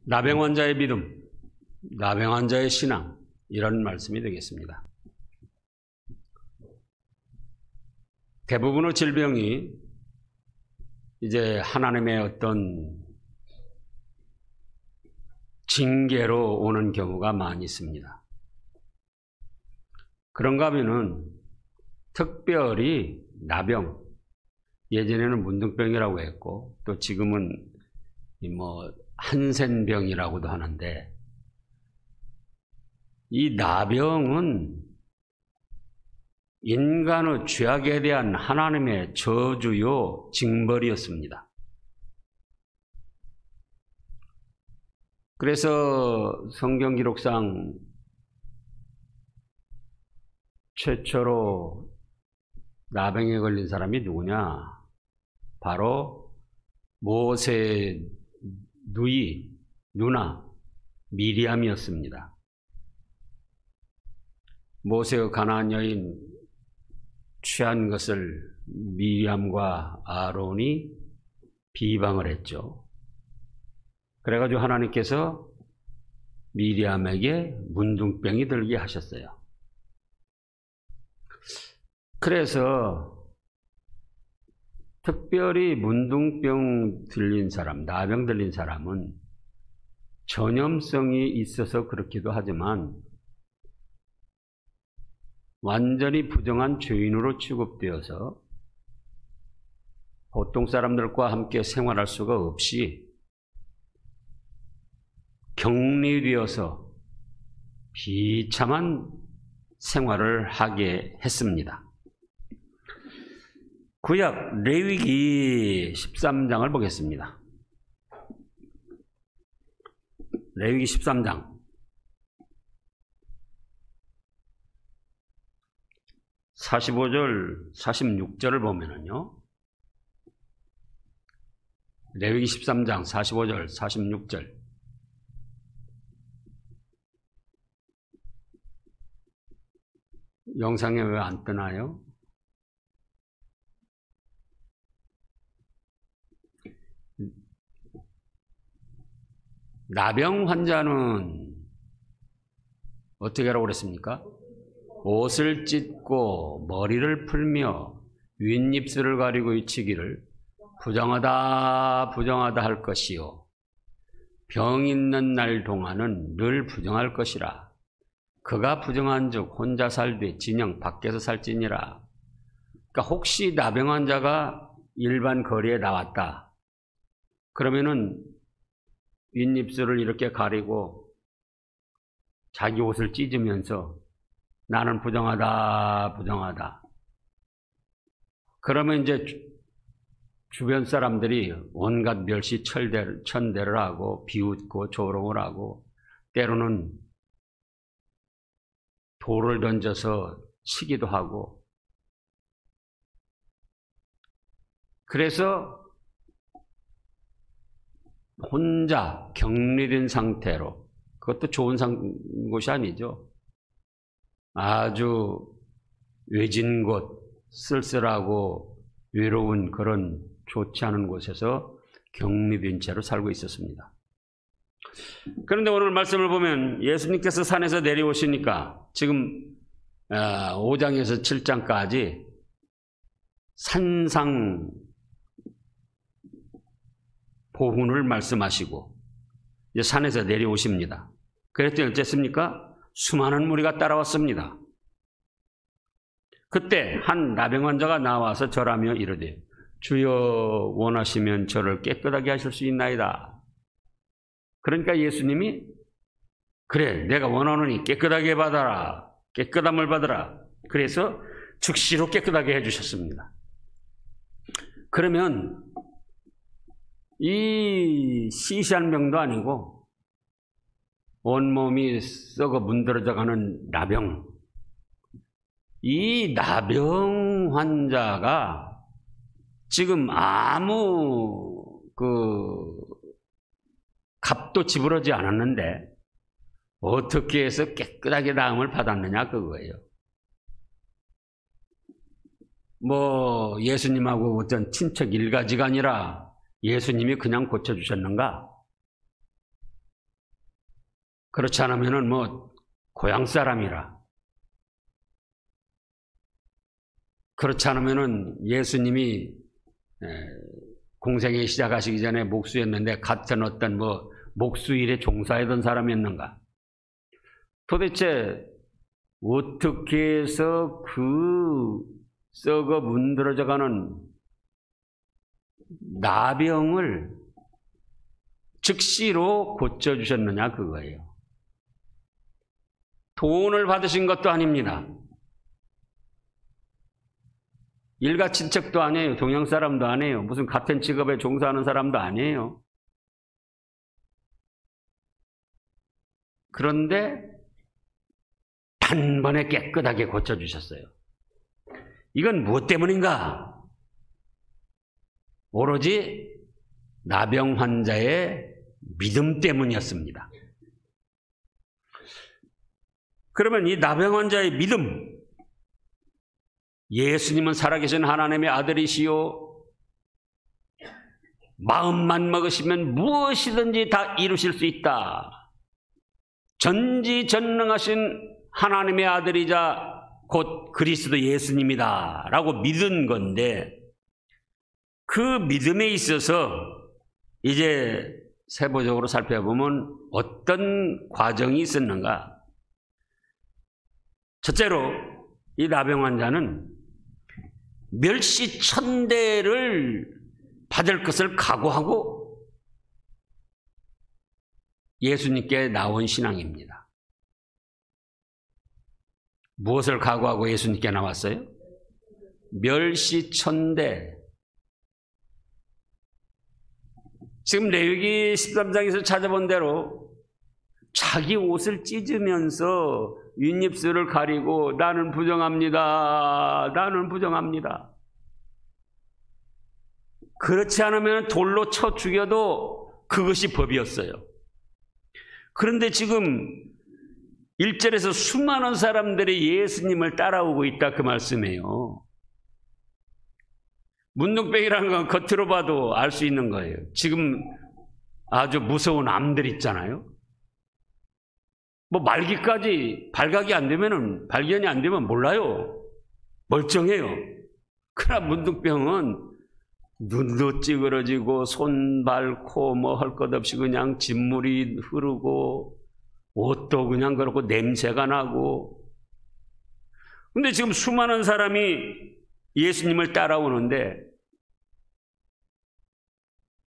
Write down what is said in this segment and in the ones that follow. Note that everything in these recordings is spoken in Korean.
나병 환자의 믿음, 나병 환자의 신앙, 이런 말씀이 되겠습니다. 대부분의 질병이 이제 하나님의 어떤 징계로 오는 경우가 많이 있습니다. 그런가 하면은 특별히 나병, 예전에는 문둥병이라고 했고 또 지금은 한센병이라고도 하는데, 이 나병은 인간의 죄악에 대한 하나님의 저주요 징벌이었습니다. 그래서 성경 기록상 최초로 나병에 걸린 사람이 누구냐? 바로 모세의 누나 미리암이었습니다. 모세의 가나안 여인 취한 것을 미리암과 아론이 비방을 했죠. 그래가지고 하나님께서 미리암에게 문둥병이 들게 하셨어요. 그래서 특별히 문둥병 들린 사람, 나병 들린 사람은 전염성이 있어서 그렇기도 하지만 완전히 부정한 죄인으로 취급되어서 보통 사람들과 함께 생활할 수가 없이 격리되어서 비참한 생활을 하게 했습니다. 구약 레위기 13장을 보겠습니다. 레위기 13장 45절, 46절을 보면은요, 레위기 13장 45절, 46절. 영상에 왜 안 뜨나요? 나병 환자는 어떻게 하라고 그랬습니까? 옷을 찢고 머리를 풀며 윗입술을 가리고 외치기를 부정하다 부정하다 할 것이요 병 있는 날 동안은 늘 부정할 것이라. 그가 부정한즉 혼자 살되 진영 밖에서 살지니라. 그러니까 혹시 나병 환자가 일반 거리에 나왔다 그러면은 윗입술을 이렇게 가리고 자기 옷을 찢으면서 나는 부정하다, 부정하다. 그러면 이제 주변 사람들이 온갖 멸시 천대를 하고 비웃고 조롱을 하고 때로는 돌을 던져서 치기도 하고, 그래서 혼자 격리된 상태로, 그것도 좋은 곳이 아니죠. 아주 외진 곳, 쓸쓸하고 외로운 그런 좋지 않은 곳에서 격리된 채로 살고 있었습니다. 그런데 오늘 말씀을 보면 예수님께서 산에서 내려오시니까 지금 5장에서 7장까지 산상 보훈을 말씀하시고 이제 산에서 내려오십니다. 그랬더니 어쨌습니까? 수많은 무리가 따라왔습니다. 그때 한 나병 환자가 나와서 절하며 이르되 주여 원하시면 저를 깨끗하게 하실 수 있나이다. 그러니까 예수님이 그래 내가 원하노니 깨끗하게 받아라. 깨끗함을 받아라. 그래서 즉시로 깨끗하게 해주셨습니다. 그러면 이 시시한 병도 아니고 온몸이 썩어 문드러져가는 나병, 이 나병 환자가 지금 아무 값도 지불하지 않았는데 어떻게 해서 깨끗하게 나음을 받았느냐 그거예요. 예수님하고 어떤 친척 일가지가 아니라 예수님이 그냥 고쳐주셨는가? 그렇지 않으면은 고향 사람이라. 그렇지 않으면은 예수님이 공생애 시작하시기 전에 목수였는데 같은 어떤 목수일에 종사하던 사람이었는가? 도대체 어떻게 해서 그 썩어 문드러져가는 나병을 즉시로 고쳐주셨느냐 그거예요. 돈을 받으신 것도 아닙니다. 일가 친척도 아니에요. 동양 사람도 아니에요. 무슨 같은 직업에 종사하는 사람도 아니에요. 그런데 단번에 깨끗하게 고쳐주셨어요. 이건 무엇 때문인가? 오로지 나병 환자의 믿음 때문이었습니다. 그러면 이 나병 환자의 믿음, 예수님은 살아계신 하나님의 아들이시요 마음만 먹으시면 무엇이든지 다 이루실 수 있다. 전지전능하신 하나님의 아들이자 곧 그리스도 예수님이다 라고 믿은 건데, 그 믿음에 있어서 이제 세부적으로 살펴보면 어떤 과정이 있었는가. 첫째로 이 나병 환자는 멸시천대를 받을 것을 각오하고 예수님께 나온 신앙입니다. 무엇을 각오하고 예수님께 나왔어요? 멸시천대. 지금 레위기 13장에서 찾아본 대로 자기 옷을 찢으면서 윗입술을 가리고 나는 부정합니다. 나는 부정합니다. 그렇지 않으면 돌로 쳐 죽여도 그것이 법이었어요. 그런데 지금 1절에서 수많은 사람들이 예수님을 따라오고 있다 그 말씀이에요. 문둥병이라는 건 겉으로 봐도 알 수 있는 거예요. 지금 아주 무서운 암들 있잖아요. 말기까지 발각이 안 되면은, 발견이 안 되면 몰라요. 멀쩡해요. 그러나 문둥병은 눈도 찌그러지고 손, 발, 코 할 것 없이 그냥 진물이 흐르고 옷도 그냥 그렇고 냄새가 나고. 근데 지금 수많은 사람이 예수님을 따라오는데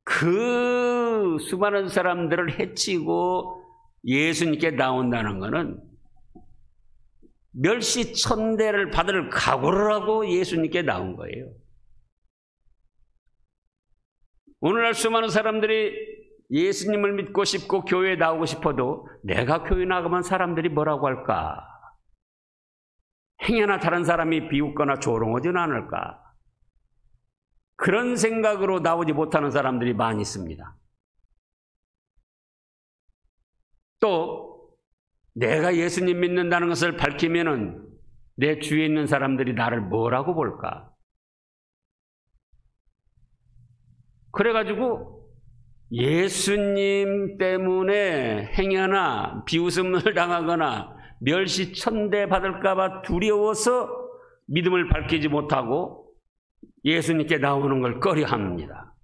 그 수많은 사람들을 해치고 예수님께 나온다는 것은 멸시천대를 받을 각오를 하고 예수님께 나온 거예요. 오늘날 수많은 사람들이 예수님을 믿고 싶고 교회에 나오고 싶어도 내가 교회 나가면 사람들이 뭐라고 할까? 행여나 다른 사람이 비웃거나 조롱하지는 않을까? 그런 생각으로 나오지 못하는 사람들이 많이 있습니다. 또 내가 예수님 믿는다는 것을 밝히면은 내 주위에 있는 사람들이 나를 뭐라고 볼까? 그래가지고 예수님 때문에 행여나 비웃음을 당하거나 멸시천대 받을까봐 두려워서 믿음을 밝히지 못하고 예수님께 나오는 걸 꺼려합니다.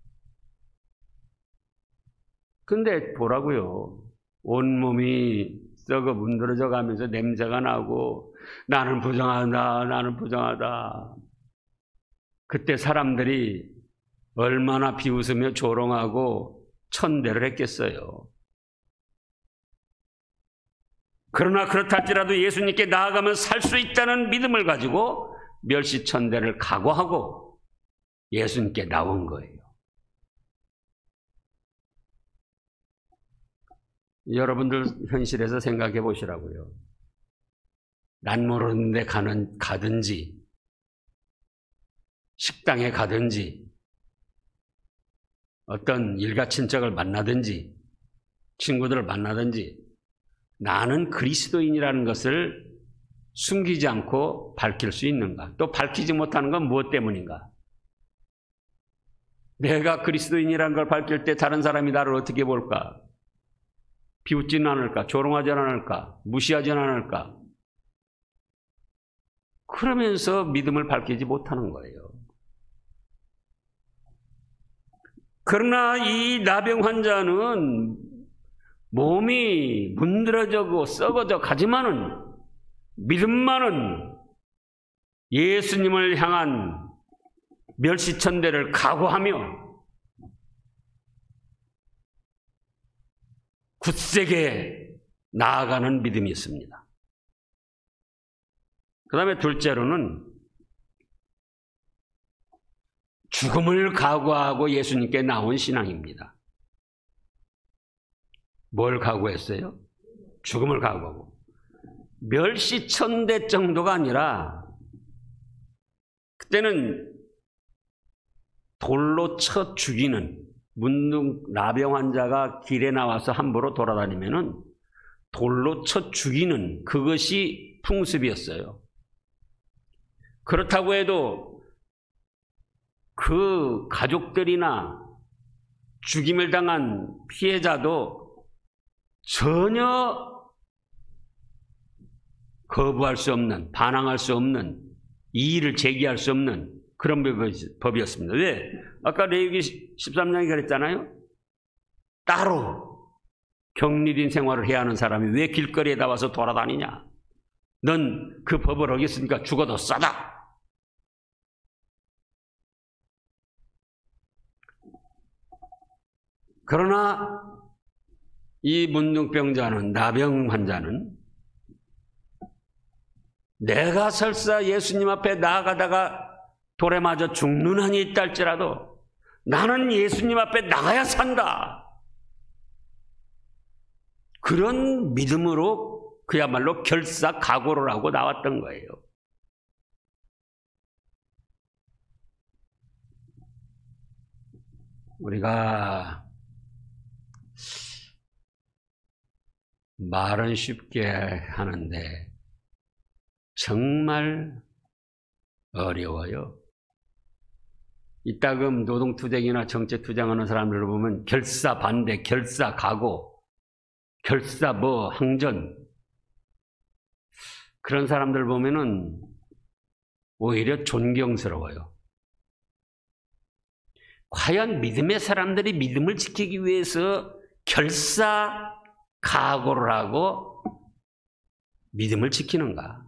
근데 보라고요. 온몸이 썩어 문드러져 가면서 냄새가 나고 나는 부정하다, 나는 부정하다. 그때 사람들이 얼마나 비웃으며 조롱하고 천대를 했겠어요. 그러나 그렇다 할지라도 예수님께 나아가면 살 수 있다는 믿음을 가지고 멸시천대를 각오하고 예수님께 나온 거예요. 여러분들 현실에서 생각해 보시라고요. 난 모르는데 가든지 식당에 가든지 어떤 일가 친척을 만나든지 친구들을 만나든지 나는 그리스도인이라는 것을 숨기지 않고 밝힐 수 있는가? 또 밝히지 못하는 건 무엇 때문인가? 내가 그리스도인이라는 걸 밝힐 때 다른 사람이 나를 어떻게 볼까? 비웃지는 않을까? 조롱하지 않을까? 무시하지 않을까? 그러면서 믿음을 밝히지 못하는 거예요. 그러나 이 나병 환자는 몸이 문드러져고 썩어져 가지만은 믿음만은 예수님을 향한 멸시천대를 각오하며 굳세게 나아가는 믿음이 있습니다. 그 다음에 둘째로는 죽음을 각오하고 예수님께 나온 신앙입니다. 뭘 각오했어요? 죽음을 각오하고. 멸시천대 정도가 아니라 그때는 돌로 쳐 죽이는, 나병 환자가 길에 나와서 함부로 돌아다니면은 돌로 쳐 죽이는 그것이 풍습이었어요. 그렇다고 해도 그 가족들이나 죽임을 당한 피해자도 전혀 거부할 수 없는, 반항할 수 없는, 이의를 제기할 수 없는 그런 법이었습니다. 왜? 아까 레위기 13장에 그랬잖아요. 따로 격리된 생활을 해야 하는 사람이 왜 길거리에 나와서 돌아다니냐? 넌 그 법을 어겼으니까 죽어도 싸다. 그러나 이 문둥병자는, 나병 환자는 내가 설사 예수님 앞에 나아가다가 돌에 맞아 죽는 한이 있다 할지라도 나는 예수님 앞에 나가야 산다. 그런 믿음으로 그야말로 결사각오를 하고 나왔던 거예요. 우리가 말은 쉽게 하는데 정말 어려워요. 이따금 노동투쟁이나 정책투쟁하는 사람들을 보면 결사반대, 결사각오, 항전, 그런 사람들 보면은 오히려 존경스러워요. 과연 믿음의 사람들이 믿음을 지키기 위해서 결사각오를 하고 믿음을 지키는가?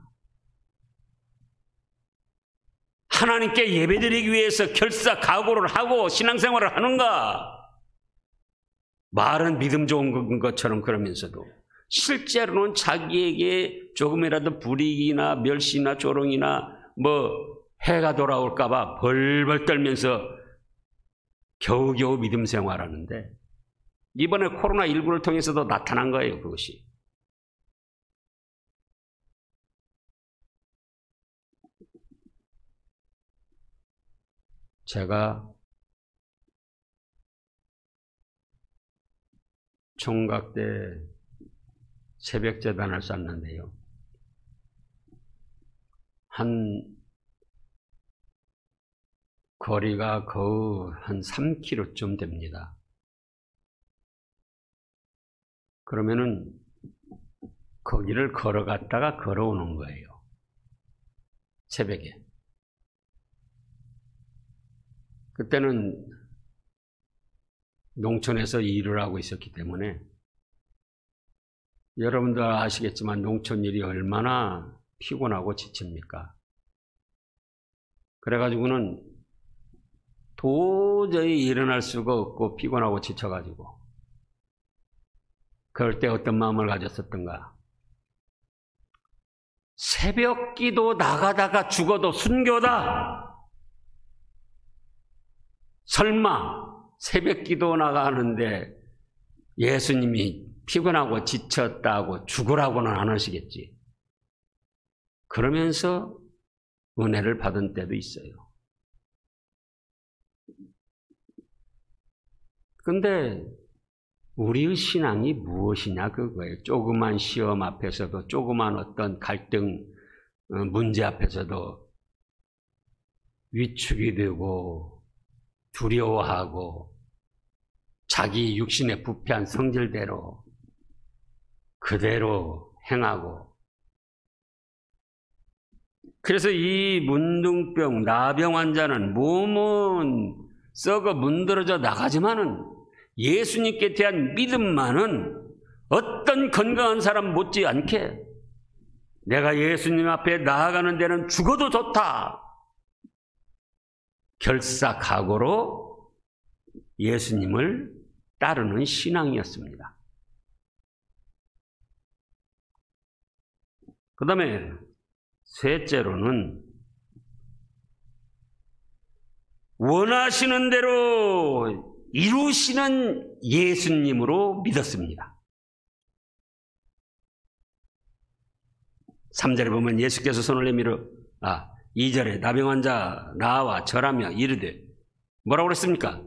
하나님께 예배드리기 위해서 결사각오를 하고 신앙생활을 하는가? 말은 믿음 좋은 것처럼 그러면서도 실제로는 자기에게 조금이라도 불이익이나 멸시나 조롱이나 해가 돌아올까 봐 벌벌 떨면서 겨우겨우 믿음 생활하는데 이번에 코로나19를 통해서도 나타난 거예요, 그것이. 제가 총각 때 새벽 재단을 쌌는데요. 거리가 거의 한 3km쯤 됩니다. 그러면은 거기를 걸어갔다가 걸어오는 거예요. 새벽에. 그때는 농촌에서 일을 하고 있었기 때문에 여러분들 아시겠지만 농촌 일이 얼마나 피곤하고 지칩니까? 그래가지고는 도저히 일어날 수가 없고 피곤하고 지쳐가지고 그럴 때 어떤 마음을 가졌었던가? 새벽 기도 나가다가 죽어도 순교다! 설마 새벽 기도 나가는데 예수님이 피곤하고 지쳤다고 죽으라고는 안 하시겠지. 그러면서 은혜를 받은 때도 있어요. 근데 우리의 신앙이 무엇이냐 그거예요. 조그만 시험 앞에서도, 조그만 어떤 갈등, 문제 앞에서도 위축이 되고 두려워하고 자기 육신의 부패한 성질대로 그대로 행하고, 그래서 이 문둥병, 나병 환자는 몸은 썩어 문드러져 나가지만은 예수님께 대한 믿음만은 어떤 건강한 사람 못지않게 내가 예수님 앞에 나아가는 데는 죽어도 좋다, 결사각오로 예수님을 따르는 신앙이었습니다. 그 다음에 셋째로는 원하시는 대로 이루시는 예수님으로 믿었습니다. 3절에 보면 예수께서 손을 내밀어 2절에 나병 환자 나와 절하며 이르되 뭐라고 그랬습니까?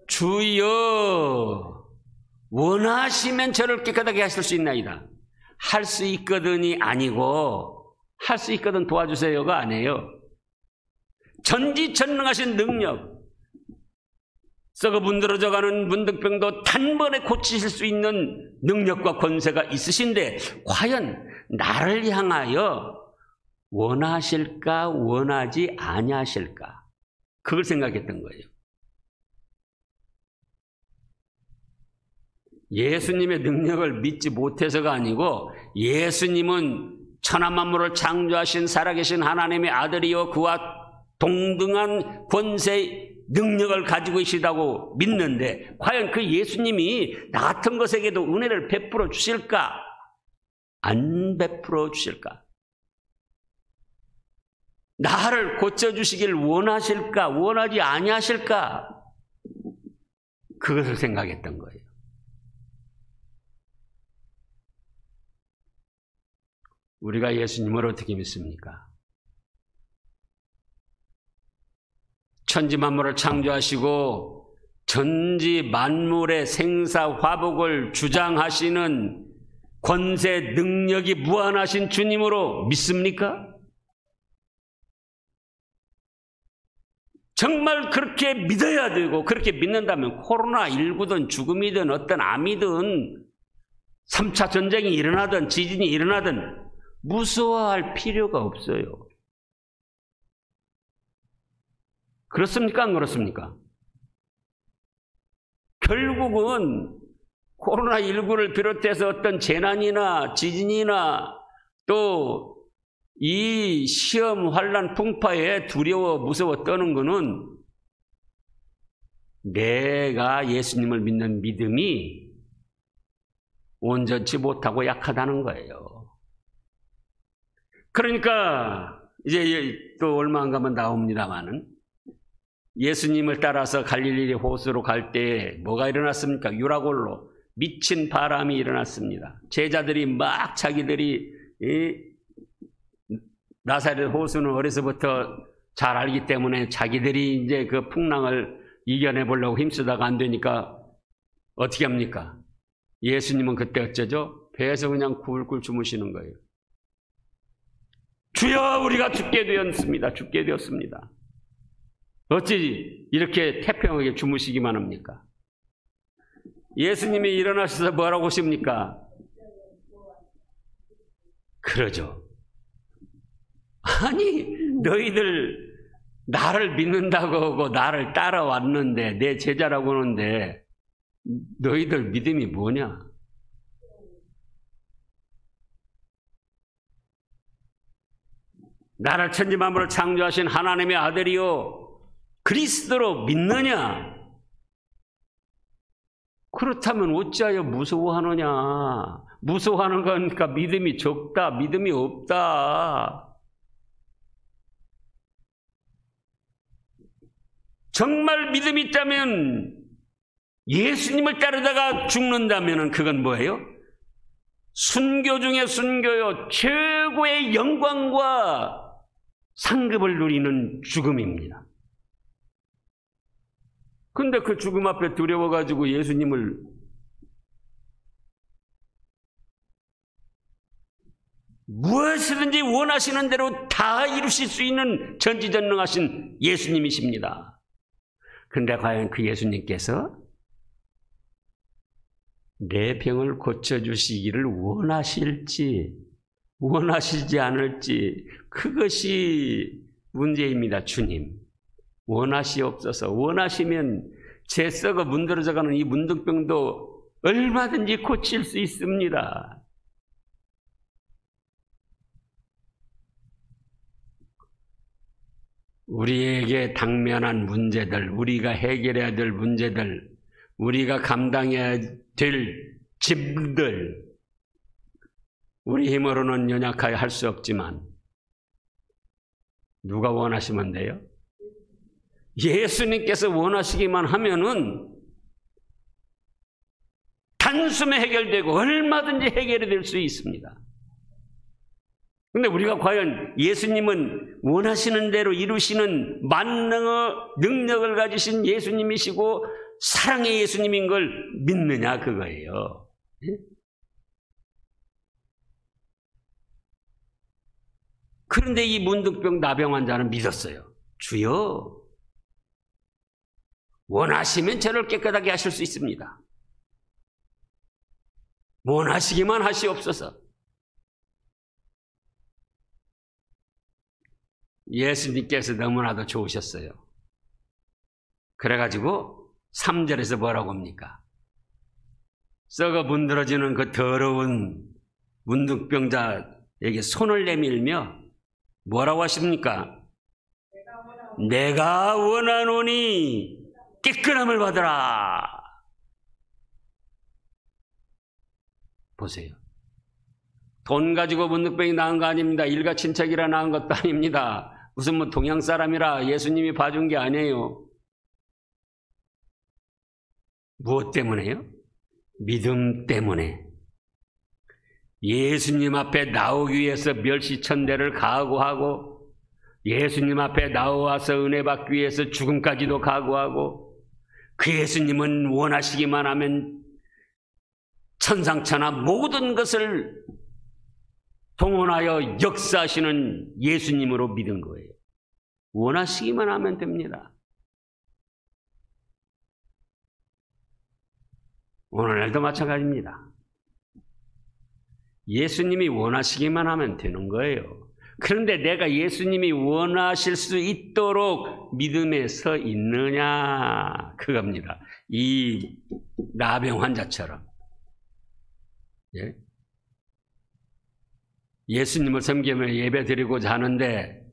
주여 원하시면 저를 깨끗하게 하실 수 있나이다. 할 수 있거든이 아니고 할 수 있거든 도와주세요가 아니에요. 전지전능하신 능력, 썩어 문드러져가는 문둥병도 단번에 고치실 수 있는 능력과 권세가 있으신데 과연 나를 향하여 원하실까 원하지 아니하실까, 그걸 생각했던 거예요. 예수님의 능력을 믿지 못해서가 아니고 예수님은 천하 만물을 창조하신 살아계신 하나님의 아들이요 그와 동등한 권세 능력을 가지고 계시다고 믿는데 과연 그 예수님이 나 같은 것에게도 은혜를 베풀어 주실까? 안 베풀어 주실까? 나를 고쳐주시길 원하실까? 원하지 아니하실까? 그것을 생각했던 거예요. 우리가 예수님을 어떻게 믿습니까? 천지 만물을 창조하시고 전지 만물의 생사 화복을 주장하시는 권세 능력이 무한하신 주님으로 믿습니까? 정말 그렇게 믿어야 되고, 그렇게 믿는다면 코로나19든 죽음이든 어떤 암이든 3차 전쟁이 일어나든 지진이 일어나든 무서워할 필요가 없어요. 그렇습니까? 안 그렇습니까? 결국은 코로나19를 비롯해서 어떤 재난이나 지진이나 또 이 시험 환란 풍파에 두려워 무서워 떠는 거는 내가 예수님을 믿는 믿음이 온전치 못하고 약하다는 거예요. 그러니까 이제 또 얼마 안 가면 나옵니다마는 예수님을 따라서 갈릴리 호수로 갈 때 뭐가 일어났습니까? 유라굴로 미친 바람이 일어났습니다. 제자들이 막 자기들이 나사렛 호수는 어려서부터 잘 알기 때문에 자기들이 이제 그 풍랑을 이겨내 보려고 힘쓰다가 안 되니까 어떻게 합니까? 예수님은 그때 어쩌죠? 배에서 그냥 굴굴 주무시는 거예요. 주여 우리가 죽게 되었습니다. 죽게 되었습니다. 어찌 이렇게 태평하게 주무시기만 합니까? 예수님이 일어나셔서 뭐라고 하십니까? 그러죠. 아니 너희들 나를 믿는다고 하고 나를 따라왔는데 내 제자라고 하는데 너희들 믿음이 뭐냐? 나를 천지 만물을 창조하신 하나님의 아들이요 그리스도로 믿느냐? 그렇다면 어찌하여 무서워하느냐? 무서워하는 거니까 믿음이 적다, 믿음이 없다. 정말 믿음이 있다면 예수님을 따르다가 죽는다면 그건 뭐예요? 순교 중에 순교요 최고의 영광과 상급을 누리는 죽음입니다. 근데 그 죽음 앞에 두려워가지고 예수님을 무엇이든지 원하시는 대로 다 이루실 수 있는 전지전능하신 예수님이십니다. 근데 과연 그 예수님께서 내 병을 고쳐주시기를 원하실지 원하시지 않을지 그것이 문제입니다. 주님 원하시옵소서. 원하시면 제 썩어 문드러져가는 이 문둥병도 얼마든지 고칠 수 있습니다. 우리에게 당면한 문제들, 우리가 해결해야 될 문제들, 우리가 감당해야 될 짐들, 우리 힘으로는 연약하여 할 수 없지만 누가 원하시면 돼요? 예수님께서 원하시기만 하면은 단숨에 해결되고 얼마든지 해결이 될 수 있습니다. 그런데 우리가 과연 예수님은 원하시는 대로 이루시는 만능의 능력을 가지신 예수님이시고 사랑의 예수님인 걸 믿느냐 그거예요. 그런데 이 문둥병 나병 환자는 믿었어요. 주여 원하시면 저를 깨끗하게 하실 수 있습니다. 원하시기만 하시옵소서. 예수님께서 너무나도 좋으셨어요. 그래가지고 3절에서 뭐라고 합니까? 썩어 문드러지는 그 더러운 문둥병자에게 손을 내밀며 뭐라고 하십니까? 내가 원하노니 깨끗함을 받으라. 보세요. 돈 가지고 문둥병이 나은 거 아닙니다. 일가친척이라 나은 것도 아닙니다. 무슨 뭐 동양 사람이라 예수님이 봐준 게 아니에요. 무엇 때문에요? 믿음 때문에. 예수님 앞에 나오기 위해서 멸시천대를 각오하고 예수님 앞에 나와서 은혜 받기 위해서 죽음까지도 각오하고 그 예수님은 원하시기만 하면 천상천하 모든 것을 동원하여 역사하시는 예수님으로 믿은 거예요. 원하시기만 하면 됩니다. 오늘날도 마찬가지입니다. 예수님이 원하시기만 하면 되는 거예요. 그런데 내가 예수님이 원하실 수 있도록 믿음에 서 있느냐 그겁니다. 이 나병 환자처럼. 예? 예수님을 섬기며 예배 드리고자 하는데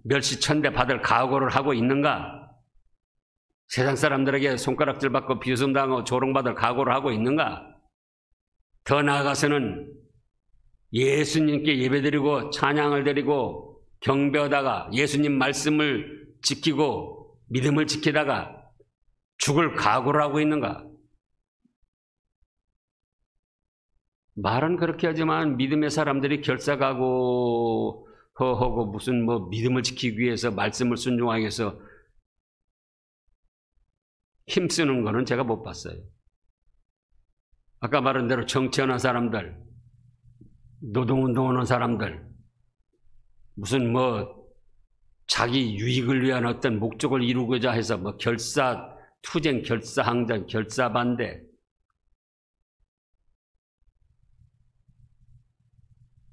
멸시천대 받을 각오를 하고 있는가? 세상 사람들에게 손가락질 받고 비웃음당하고 조롱받을 각오를 하고 있는가? 더 나아가서는 예수님께 예배 드리고 찬양을 드리고 경배하다가 예수님 말씀을 지키고 믿음을 지키다가 죽을 각오를 하고 있는가? 말은 그렇게 하지만 믿음의 사람들이 결사각오하고 무슨 뭐 믿음을 지키기 위해서 말씀을 순종하기 위해서 힘쓰는 거는 제가 못 봤어요. 아까 말한 대로 정치하는 사람들, 노동운동하는 사람들, 무슨 뭐 자기 유익을 위한 어떤 목적을 이루고자 해서 뭐 투쟁, 결사항전, 결사반대.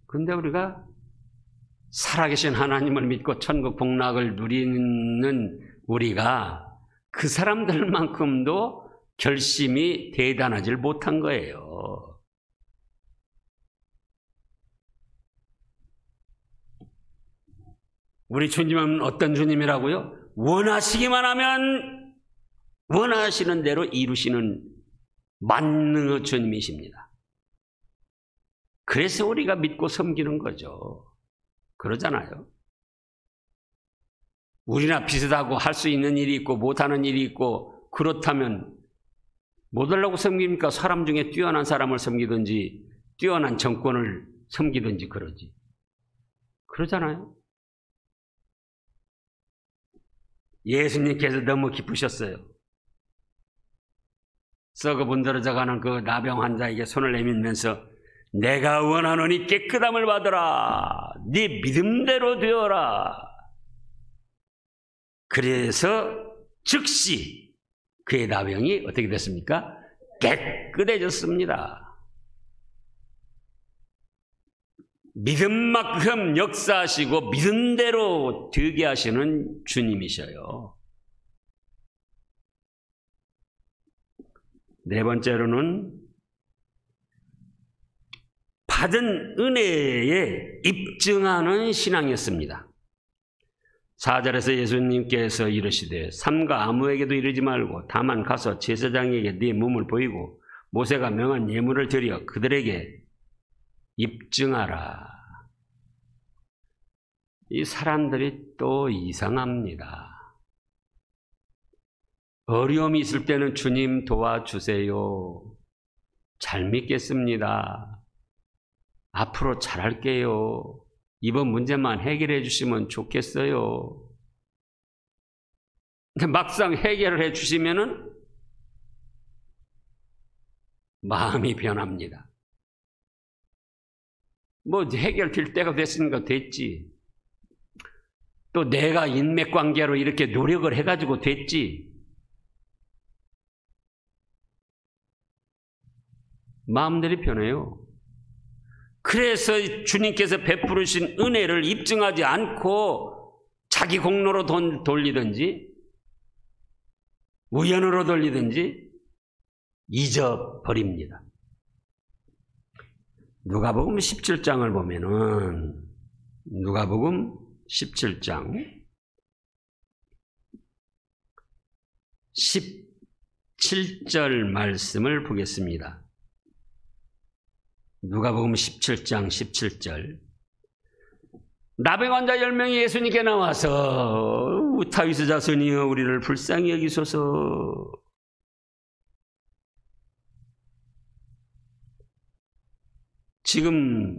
근데 우리가 살아계신 하나님을 믿고 천국 복락을 누리는 우리가 그 사람들만큼도 결심이 대단하질 못한 거예요. 우리 주님은 어떤 주님이라고요? 원하시기만 하면 원하시는 대로 이루시는 만능의 주님이십니다. 그래서 우리가 믿고 섬기는 거죠. 그러잖아요. 우리나 비슷하고 할 수 있는 일이 있고 못하는 일이 있고 그렇다면 못 하려고 섬깁니까? 사람 중에 뛰어난 사람을 섬기든지 뛰어난 정권을 섬기든지 그러지. 그러잖아요. 예수님께서 너무 기쁘셨어요. 썩어 문드러져가는 그 나병 환자에게 손을 내밀면서 내가 원하노니 깨끗함을 받으라. 네 믿음대로 되어라. 그래서 즉시 그의 나병이 어떻게 됐습니까? 깨끗해졌습니다. 믿음만큼 역사하시고 믿음대로 되게 하시는 주님이셔요. 네 번째로는 받은 은혜에 입증하는 신앙이었습니다. 4절에서 예수님께서 이르시되 삼가 아무에게도 이르지 말고 다만 가서 제사장에게 네 몸을 보이고 모세가 명한 예물을 드려 그들에게 입증하라. 이 사람들이 또 이상합니다. 어려움이 있을 때는 주님 도와주세요. 잘 믿겠습니다. 앞으로 잘할게요. 이번 문제만 해결해 주시면 좋겠어요. 근데 막상 해결을 해 주시면은 마음이 변합니다. 뭐 해결될 때가 됐으니까 됐지. 또 내가 인맥관계로 이렇게 노력을 해가지고 됐지. 마음들이 변해요. 그래서 주님께서 베푸르신 은혜를 입증하지 않고 자기 공로로 돈 돌리든지 우연으로 돌리든지 잊어버립니다. 누가복음 17장을 보면은 누가복음 17장 17절 말씀을 보겠습니다. 누가복음 17장 17절 나병 환자 10명이 예수님께 나와서 다윗의 자손이여 우리를 불쌍히 여기소서. 지금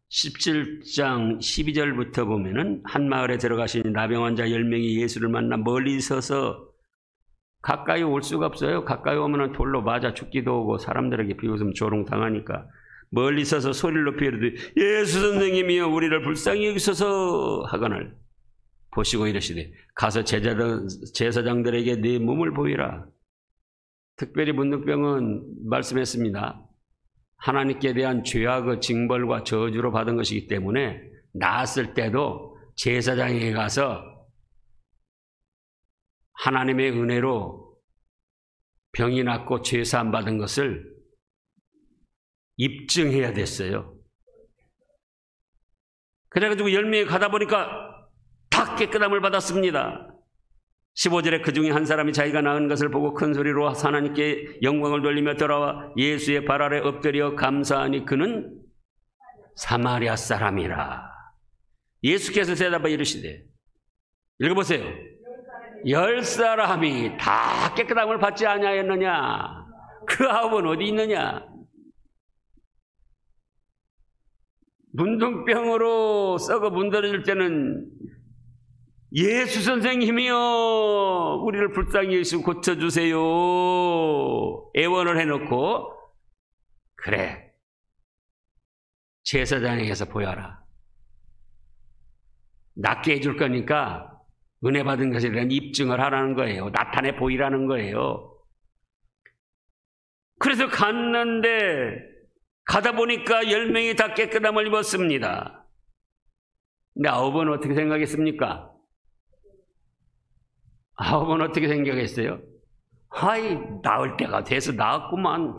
17장 12절부터 보면은 한 마을에 들어가신 나병 환자 10명이 예수를 만나 멀리 서서 가까이 올 수가 없어요. 가까이 오면은 돌로 맞아 죽기도 하고 사람들에게 비웃음 조롱당하니까 멀리 서서 소리를 높이 이르되 예수 선생님이여 우리를 불쌍히 여기소서 하거늘 보시고 이르시되 가서 제사장들에게 네 몸을 보이라. 특별히 문둥병은 말씀했습니다. 하나님께 대한 죄악의 징벌과 저주로 받은 것이기 때문에 나았을 때도 제사장에게 가서 하나님의 은혜로 병이 낫고 죄 사함 받은 것을 입증해야 됐어요. 그래가지고 10명이 가다 보니까 다 깨끗함을 받았습니다. 15절에 그 중에 한 사람이 자기가 낳은 것을 보고 큰 소리로 하나님께 영광을 돌리며 돌아와 예수의 발 아래 엎드려 감사하니 그는 사마리아 사람이라. 예수께서 대답하여 이르시되 읽어보세요. 10사람이 다 깨끗함을 받지 아니하였느냐? 그 아홉은 어디 있느냐? 문둥병으로 썩어 문드러질 때는 예수 선생님이여 우리를 불쌍히 여기시고 고쳐주세요 애원을 해놓고 그래 제사장에게서 보여라. 낫게 해줄 거니까 은혜 받은 것에 대한 입증을 하라는 거예요. 나타내 보이라는 거예요. 그래서 갔는데 가다 보니까 10명이 다 깨끗함을 입었습니다. 근데 9은 어떻게 생각했습니까? 9은 어떻게 생각했어요? 아이, 나을 때가 돼서 나았구만.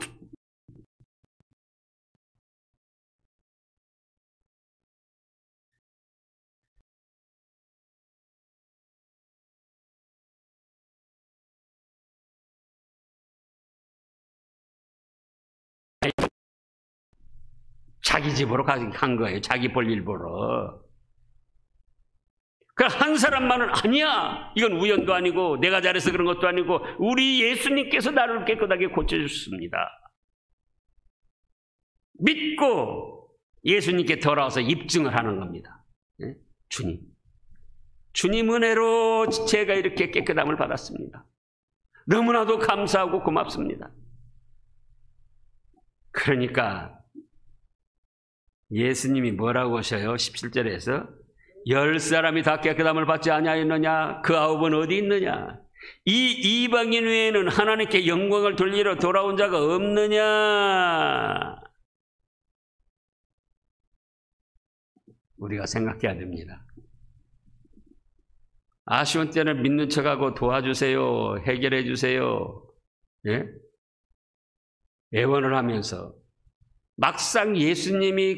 자기 집으로 간 거예요. 자기 볼일 보러. 그 한 사람만은 아니야. 이건 우연도 아니고 내가 잘해서 그런 것도 아니고 우리 예수님께서 나를 깨끗하게 고쳐주셨습니다. 믿고 예수님께 돌아와서 입증을 하는 겁니다. 네? 주님 은혜로 제가 이렇게 깨끗함을 받았습니다. 너무나도 감사하고 고맙습니다. 그러니까 예수님이 뭐라고 하셔요? 17절에서 10사람이 다 깨끗함을 받지 아니하였느냐? 그 9은 어디 있느냐? 이 이방인 외에는 하나님께 영광을 돌리러 돌아온 자가 없느냐? 우리가 생각해야 됩니다. 아쉬운 때는 믿는 척하고 도와주세요. 해결해 주세요. 예? 애원을 하면서 막상 예수님이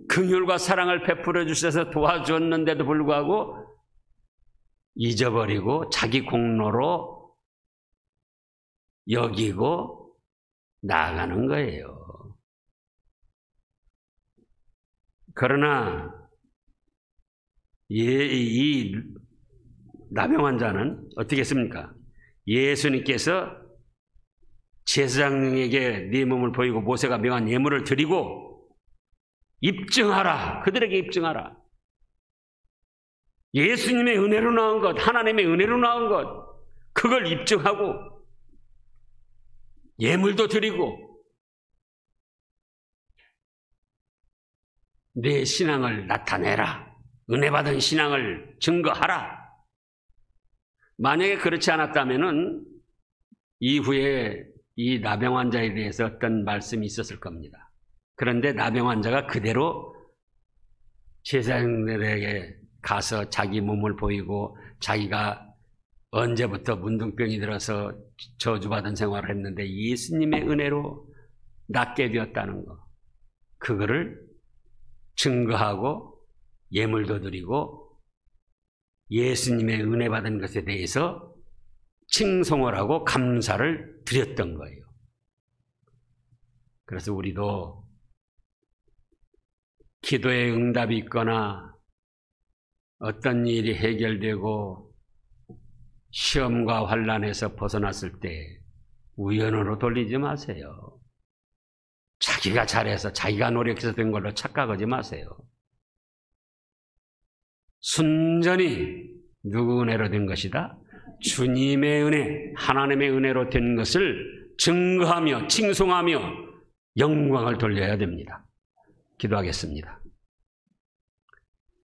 긍휼과 사랑을 베풀어 주셔서 도와줬는데도 불구하고 잊어버리고 자기 공로로 여기고 나아가는 거예요. 그러나 이 나병 환자는 어떻게 했습니까? 예수님께서 제사장에게 네 몸을 보이고 모세가 명한 예물을 드리고 입증하라. 그들에게 입증하라. 예수님의 은혜로 나온 것, 하나님의 은혜로 나온 것, 그걸 입증하고 예물도 드리고 내 신앙을 나타내라. 은혜 받은 신앙을 증거하라. 만약에 그렇지 않았다면은 이후에 이 나병 환자에 대해서 어떤 말씀이 있었을 겁니다. 그런데 나병 환자가 그대로 제사장들에게 가서 자기 몸을 보이고 자기가 언제부터 문둥병이 들어서 저주받은 생활을 했는데 예수님의 은혜로 낫게 되었다는 거, 그거를 증거하고 예물도 드리고 예수님의 은혜 받은 것에 대해서 칭송을 하고 감사를 드렸던 거예요. 그래서 우리도 기도에 응답이 있거나 어떤 일이 해결되고 시험과 환난에서 벗어났을 때 우연으로 돌리지 마세요. 자기가 잘해서 자기가 노력해서 된 걸로 착각하지 마세요. 순전히 누구 은혜로 된 것이다? 주님의 은혜, 하나님의 은혜로 된 것을 증거하며 칭송하며 영광을 돌려야 됩니다. 기도하겠습니다.